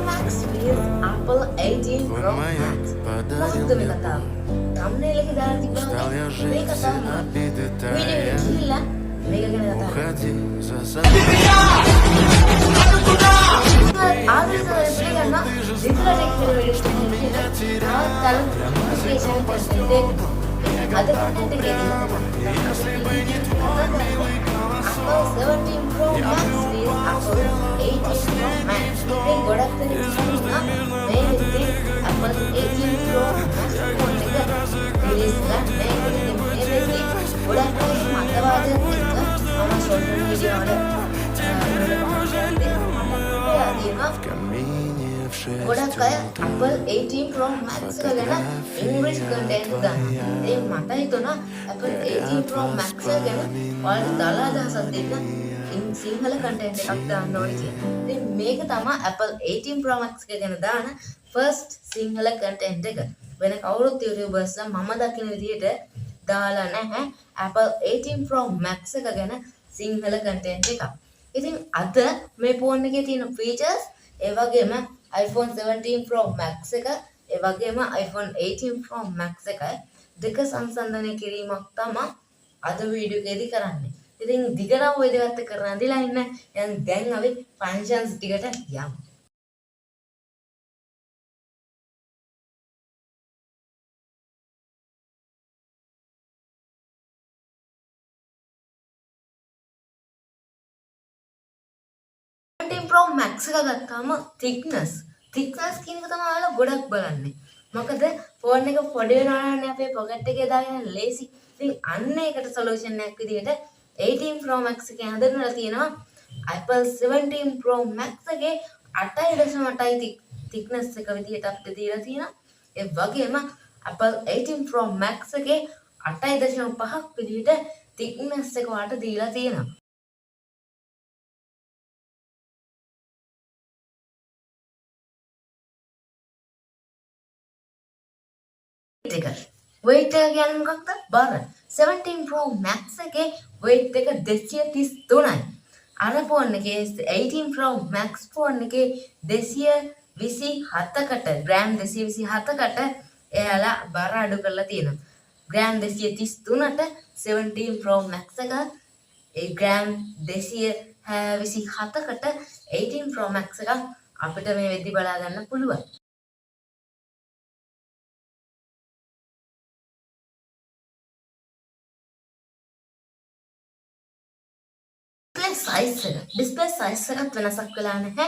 Max with Apple 18 Pro Max. මොකක්ද මේ කතාව? thumbnail එකේ දාලා තිබ්බා වගේ මේ කතාව මොකක්ද? වීඩියෝ එක ගිහිල්ලා මේක ගැන කතා කරමු. ආදර්ශ වෙබ්සයිට් ගන්න විතර ටෙක්නිකල් වීඩියෝස් අද content එකේ Apple 17 Pro Max with Apple 18 Pro Max. මේ ගොඩක් දෙනෙක් කියනවා මේ විදිහේ Apple 18 Pro Max ෆෝන් එක රිලීස් කරන්න මේ විදිහේ ගොඩක් අය මතවාදයක් එක්ක මම සෝෂල් මීඩියා වල ගොඩක් අය Apple 18 Pro Max එක ගැන ඉංග්‍රීසි කන්ටෙන්ට් දානවා. ඒ මට හිතුණා Apple 18 Pro Max එක ගැන ඔයාලට දාලා අදහසක් දෙන්න සිංහල කන්ටෙන්ට් එකක් දාන්න ඕනේ කියලා. ඉතින් මේක තමයි Apple 18 Pro Max එක ගැන දාන ෆස්ට් සිංහල කන්ටෙන්ට් එක. වෙන කවුරුත් YouTubersලා මම දකින විදිහට දාලා නැහැ Apple 18 Pro Max එක ගැන සිංහල කන්ටෙන්ට් එකක්. ඉතින් අද මේ ෆෝන් එකේ තියෙන ෆීචර්ස් ඒ වගේම iPhone 17 Pro Max එක ඒ වගේම iPhone 18 Pro Max එක දෙක සංසන්දනය කිරීමක් තමයි අද වීඩියෝ එකේදී කරන්නේ. ඉතින් දිගටම ওই දෙකත් කරන ඇඳිලා ඉන්න. දැන් අපි ෆන්ක්ෂන්ස් ටිකට යමු. Pro Max එක ගත්තාම thickness කියන එක තමයි ඔයාලා ගොඩක් බලන්නේ. මොකද ෆෝන් එක පොඩි වෙනවානේ අපේ පොකට් එකේ දාගෙන ලේසි. ඉතින් අන්න ඒකට සොලියුෂන් එකක් විදිහට 18 Pro Max එකේ හදන්නලා තියෙනවා Apple 17 Pro Max එකේ 8.8 thickness එක විදිහට අපිට දීලා තියෙනවා. ඒ වගේම Apple 18 Pro Max එකේ 8.5ක් විදිහට thickness එක වාට දීලා තියෙනවා. weight එක කියන්නේ මොකක්ද? බර. 17 Pro Max එකේ weight එක 233යි. අර ෆෝන් එකේ 18 Pro Max ෆෝන් එකේ 227කට ග්‍රෑම් 227කට එයාලා බර අඩු කරලා තියෙනවා. ග්‍රෑම් 233ට 17 Pro Max එක ඒ ග්‍රෑම් 227කට 18 Pro Max එක අපිට මේ වෙද්දි බලා ගන්න පුළුවන්. display size එකත් වෙනසක් වෙලා නැහැ.